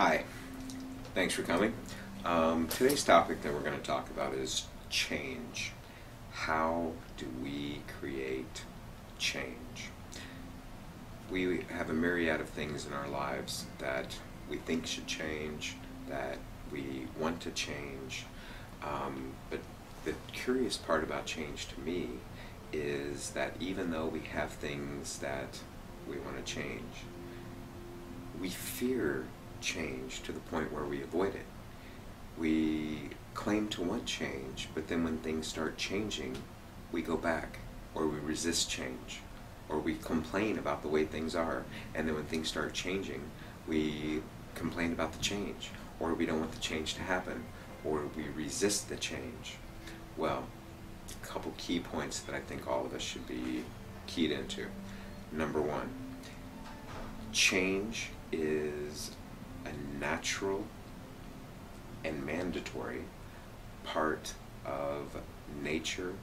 Hi, thanks for coming. Today's topic that we're going to talk about is change. How do we create change? We have a myriad of things in our lives that we think should change, that we want to change. But the curious part about change to me is that even though we have things that we want to change, we fear change to the point where we avoid it. We claim to want change, but then when things start changing, we go back, or we resist change, or we complain about the way things are, and then when things start changing, we complain about the change, or we don't want the change to happen, or we resist the change. Well, a couple key points that I think all of us should be keyed into. Number one, change is a natural and mandatory part of nature,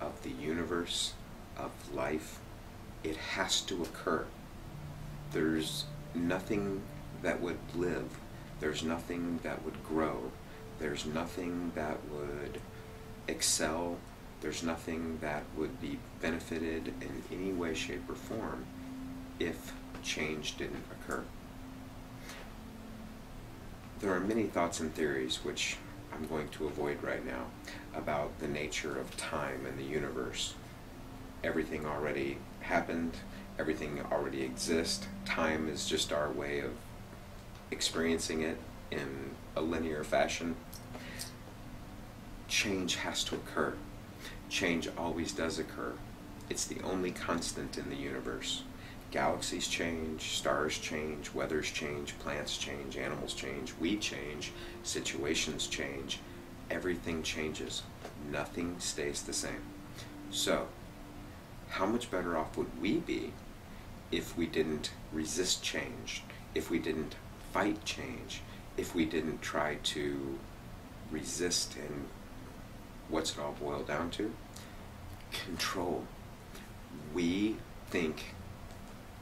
of the universe, of life. It has to occur. There's nothing that would live. There's nothing that would grow. There's nothing that would excel. There's nothing that would be benefited in any way, shape, or form if change didn't occur. There are many thoughts and theories, which I'm going to avoid right now, about the nature of time and the universe. Everything already happened, everything already exists. Time is just our way of experiencing it in a linear fashion. Change has to occur. Change always does occur. It's the only constant in the universe. Galaxies change, stars change, weathers change, plants change, animals change, we change, situations change, everything changes. Nothing stays the same. So, how much better off would we be if we didn't resist change, if we didn't fight change, if we didn't try to resist? And what's it all boil down to? Control. We think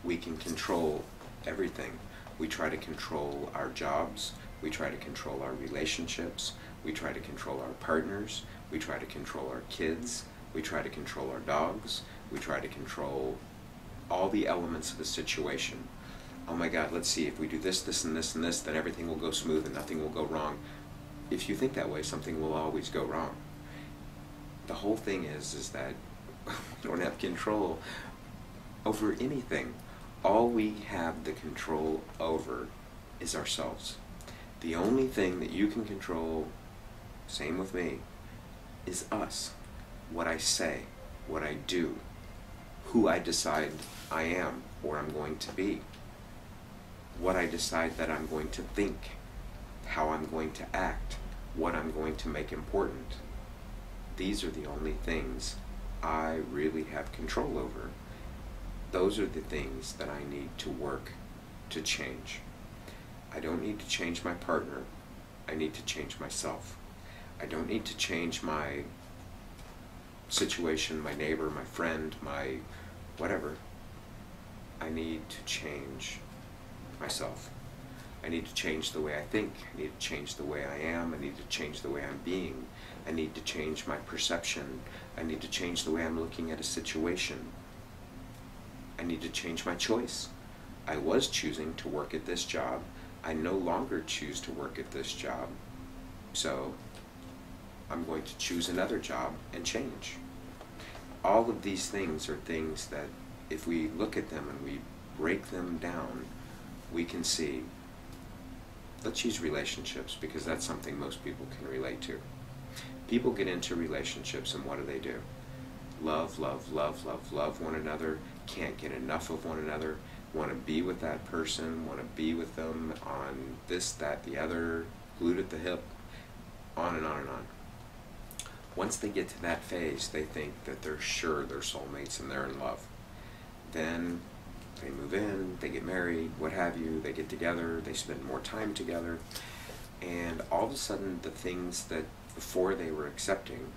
we can control everything. We try to control our jobs, we try to control our relationships, we try to control our partners, we try to control our kids, we try to control our dogs, we try to control all the elements of a situation. Oh my God, let's see, if we do this, this, and this, and this, then everything will go smooth and nothing will go wrong. If you think that way, something will always go wrong. The whole thing is that we don't have control over anything. All we have the control over is ourselves. The only thing that you can control, same with me, is us. What I say, what I do, who I decide I am or I'm going to be, what I decide that I'm going to think, how I'm going to act, what I'm going to make important. These are the only things I really have control over. Those are the things that I need to work to change. I don't need to change my partner. I need to change myself. I don't need to change my situation, my neighbor, my friend, my whatever. I need to change myself. I need to change the way I think. I need to change the way I am. I need to change the way I'm being. I need to change my perception. I need to change the way I'm looking at a situation. I need to change my choice. I was choosing to work at this job. I no longer choose to work at this job. So I'm going to choose another job and change. All of these things are things that if we look at them and we break them down, we can see. Let's use relationships because that's something most people can relate to. People get into relationships and what do? Love, love, love, love, love one another, can't get enough of one another, want to be with that person, want to be with them on this, that, the other, glued at the hip, on and on and on. Once they get to that phase, they think that they're sure they're soulmates and they're in love. Then they move in, they get married, what have you, they get together, they spend more time together, and all of a sudden the things that before they were accepting,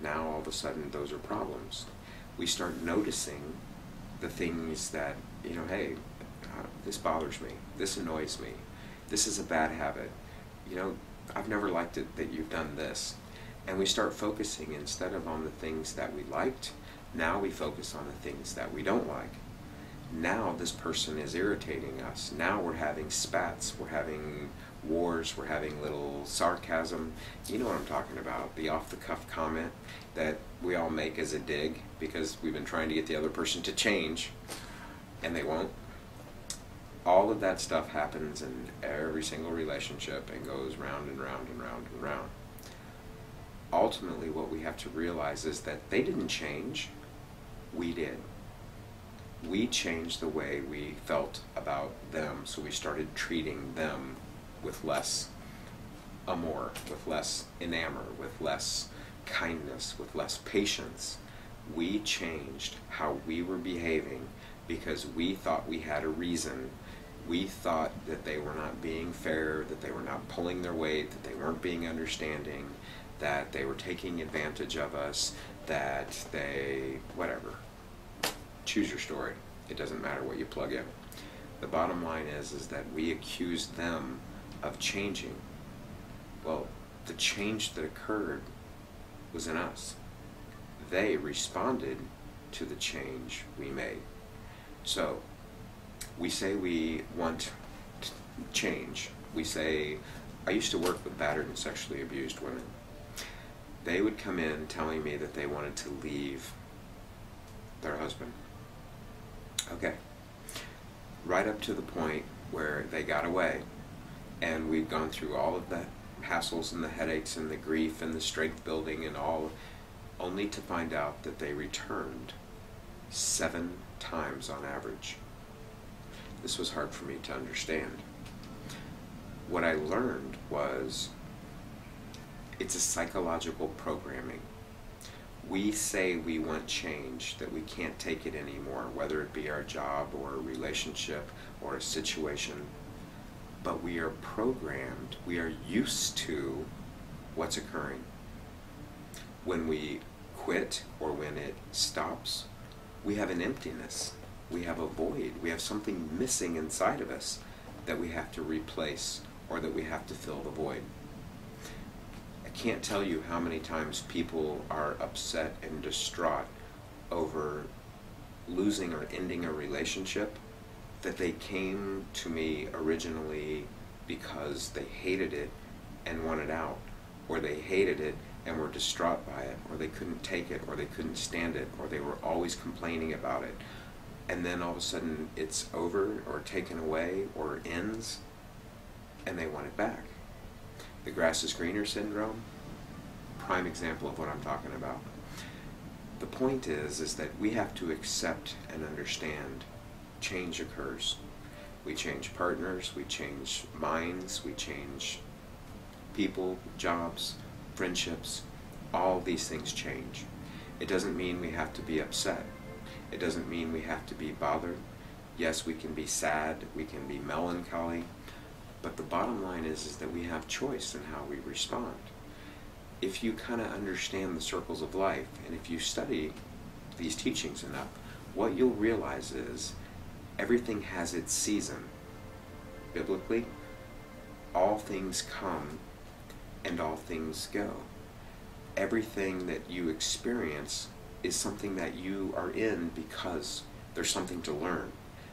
now all of a sudden those are problems. We start noticing the things that, hey, this bothers me, this annoys me, This is a bad habit. You know, I've never liked it that you've done this. And we start focusing, instead of on the things that we liked, now we focus on the things that we don't like. Now this person is irritating us. Now we're having spats, we're having wars, we're having little sarcasm. You know what I'm talking about, the off-the-cuff comment that we all make as a dig because we've been trying to get the other person to change, and they won't. All of that stuff happens in every single relationship and goes round and round and round and round. Ultimately, what we have to realize is that they didn't change, we did. We changed the way we felt about them, so we started treating them with less amour, with less enamor, with less kindness, with less patience. We changed how we were behaving because we thought we had a reason. We thought that they were not being fair, that they were not pulling their weight, that they weren't being understanding, that they were taking advantage of us, that they, whatever. Choose your story. It doesn't matter what you plug in. The bottom line is that we accused them of changing. Well, the change that occurred was in us. They responded to the change we made. So, we say we want change. We say, I used to work with battered and sexually abused women. They would come in telling me that they wanted to leave their husband. Okay. Right up to the point where they got away, and we'd gone through all of the hassles and the headaches and the grief and the strength building and all, only to find out that they returned 7 times on average. This was hard for me to understand. What I learned was it's a psychological programming. We say we want change, that we can't take it anymore, whether it be our job or a relationship or a situation, but we are programmed, we are used to what's occurring. When we quit or when it stops, we have an emptiness, we have a void, we have something missing inside of us that we have to replace or that we have to fill the void. I can't tell you how many times people are upset and distraught over losing or ending a relationship that they came to me originally because they hated it and wanted out, or they hated it and were distraught by it, or they couldn't take it, or they couldn't stand it, or they were always complaining about it. And then all of a sudden it's over or taken away or ends and they want it back. The grass is greener syndrome, prime example of what I'm talking about. The point is that we have to accept and understand change occurs. We change partners, we change minds, we change people, jobs, friendships. All these things change. It doesn't mean we have to be upset. It doesn't mean we have to be bothered. Yes, we can be sad, we can be melancholy, but the bottom line is that we have choice in how we respond. If you kind of understand the circles of life, and if you study these teachings enough, what you'll realize is everything has its season. Biblically, all things come and all things go. Everything that you experience is something that you are in because there's something to learn.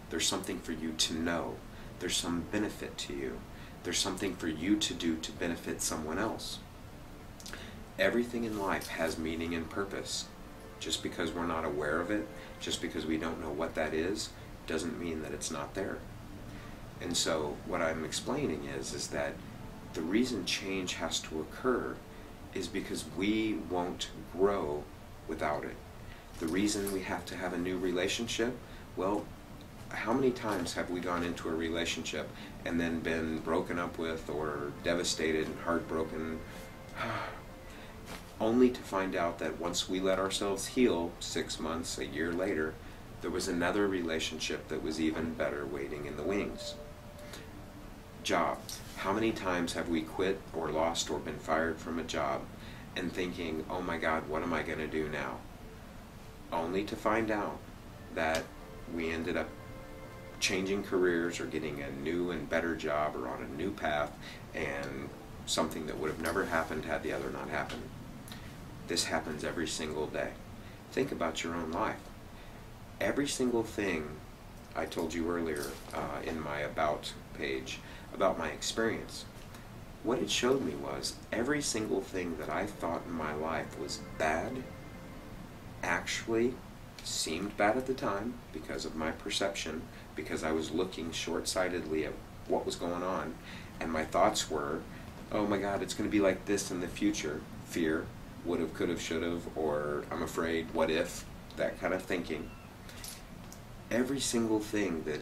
There's something for you to know. There's some benefit to you. There's something for you to do to benefit someone else. Everything in life has meaning and purpose. Just because we're not aware of it, just because we don't know what that is, doesn't mean that it's not there. And so what I'm explaining is that the reason change has to occur is because we won't grow without it. The reason we have to have a new relationship, well, how many times have we gone into a relationship and then been broken up with or devastated and heartbroken, only to find out that once we let ourselves heal 6 months, a year later, there was another relationship that was even better waiting in the wings. Job. How many times have we quit or lost or been fired from a job and thinking, oh my God, what am I going to do now? Only to find out that we ended up changing careers or getting a new and better job or on a new path, and something that would have never happened had the other not happened. This happens every single day. Think about your own life. Every single thing I told you earlier in my About page about my experience, what it showed me was every single thing that I thought in my life was bad actually seemed bad at the time because of my perception, because I was looking short-sightedly at what was going on, and my thoughts were, oh my God, it's going to be like this in the future. Fear, would have, could have, should have, or I'm afraid, what if, that kind of thinking. Every single thing that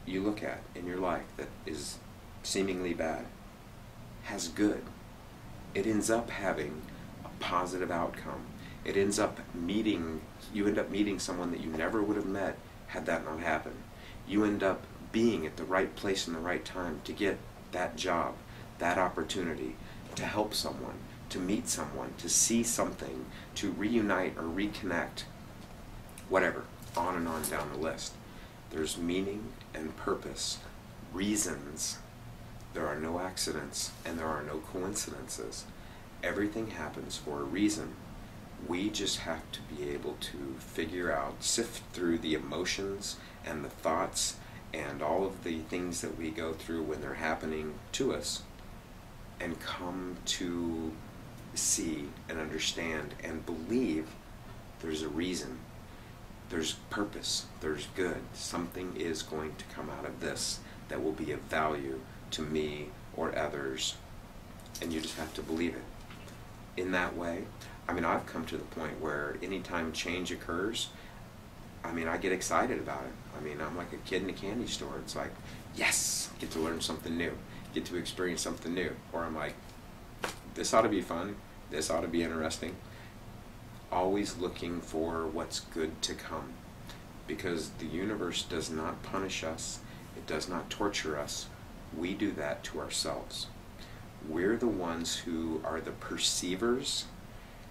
you look at in your life that is seemingly bad has good. It ends up having a positive outcome. It ends up you end up meeting someone that you never would have met had that not happened. You end up being at the right place in the right time to get that job, that opportunity, to help someone, to meet someone, to see something, to reunite or reconnect, whatever, on and on down the list. There's meaning and purpose, reasons. There are no accidents and there are no coincidences. Everything happens for a reason. We just have to be able to figure out, sift through the emotions and the thoughts and all of the things that we go through when they're happening to us, and come to see and understand and believe there's a reason, there's purpose, there's good. Something is going to come out of this that will be of value to me or others, and you just have to believe it. In that way, I've come to the point where anytime change occurs, I get excited about it. I'm like a kid in a candy store. It's like, yes, get to learn something new, get to experience something new. Or I'm like, this ought to be fun, this ought to be interesting. Always looking for what's good to come, because the universe does not punish us, it does not torture us. We do that to ourselves. We're the ones who are the perceivers.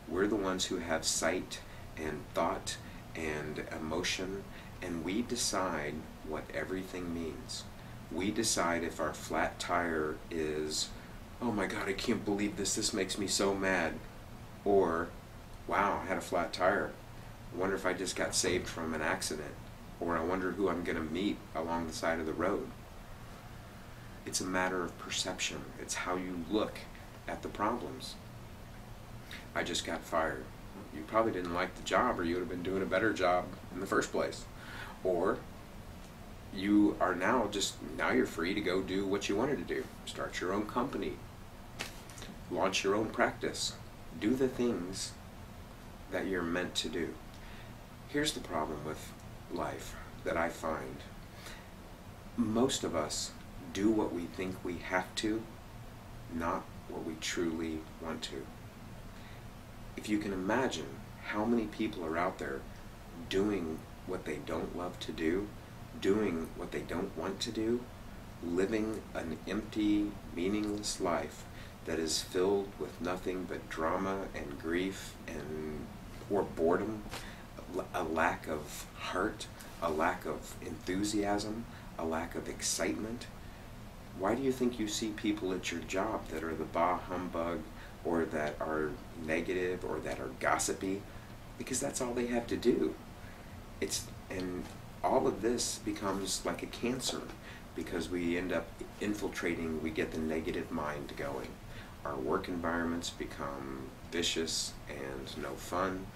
We're the ones who have sight and thought and emotion, and we decide what everything means. We decide if our flat tire is, oh my God, I can't believe this makes me so mad, or, wow, I had a flat tire. I wonder if I just got saved from an accident, or I wonder who I'm going to meet along the side of the road. It's a matter of perception. It's how you look at the problems. I just got fired. You probably didn't like the job, or you would have been doing a better job in the first place. Or you are now you're free to go do what you wanted to do. Start your own company. Launch your own practice. Do the things that you're meant to do. Here's the problem with life that I find. Most of us do what we think we have to, not what we truly want to. If you can imagine how many people are out there doing what they don't love to do, doing what they don't want to do, living an empty, meaningless life that is filled with nothing but drama and grief or boredom, a lack of heart, a lack of enthusiasm, a lack of excitement. Why do you think you see people at your job that are the bah humbug, or that are negative, or that are gossipy? Because that's all they have to do. And all of this becomes like a cancer, because we end up infiltrating, we get the negative mind going. Our work environments become vicious and no fun.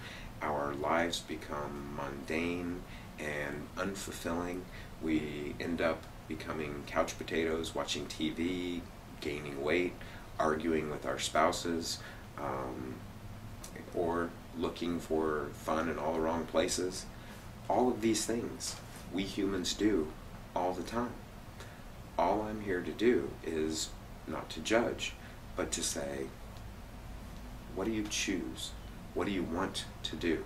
Our lives become mundane and unfulfilling. We end up becoming couch potatoes, watching TV, gaining weight, arguing with our spouses, or looking for fun in all the wrong places. All of these things we humans do all the time. All I'm here to do is not to judge, but to say, what do you choose? What do you want to do?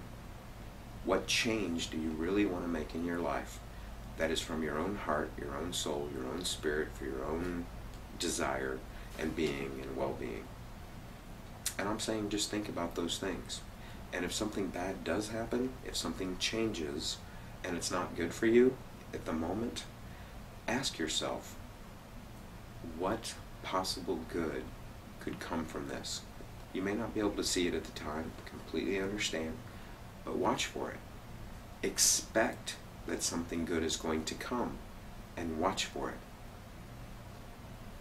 What change do you really want to make in your life that is from your own heart, your own soul, your own spirit, for your own desire and being and well-being? And I'm saying just think about those things. And if something bad does happen, if something changes and it's not good for you, at the moment, ask yourself, what possible good could come from this? You may not be able to see it at the time, completely understand, but watch for it. Expect that something good is going to come, and watch for it.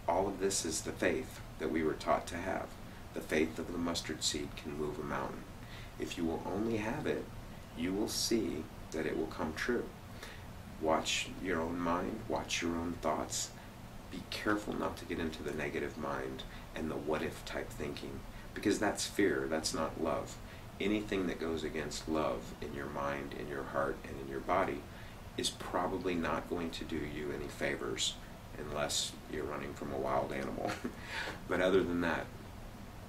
All of this is the faith that we were taught to have. The faith of the mustard seed can move a mountain. If you will only have it, you will see that it will come true. Watch your own mind, watch your own thoughts. Be careful not to get into the negative mind and the what-if type thinking, because that's fear, that's not love. Anything that goes against love in your mind, in your heart, and in your body is probably not going to do you any favors unless you're running from a wild animal. But other than that,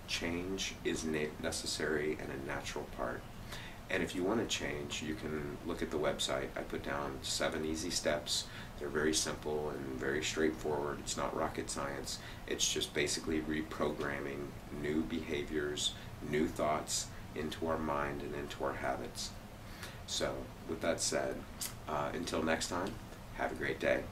change is necessary and a natural part. And if you want to change, you can look at the website. I put down 7 easy steps. They're very simple and very straightforward. It's not rocket science. It's just basically reprogramming new behaviors, new thoughts into our mind and into our habits. So with that said, until next time, have a great day.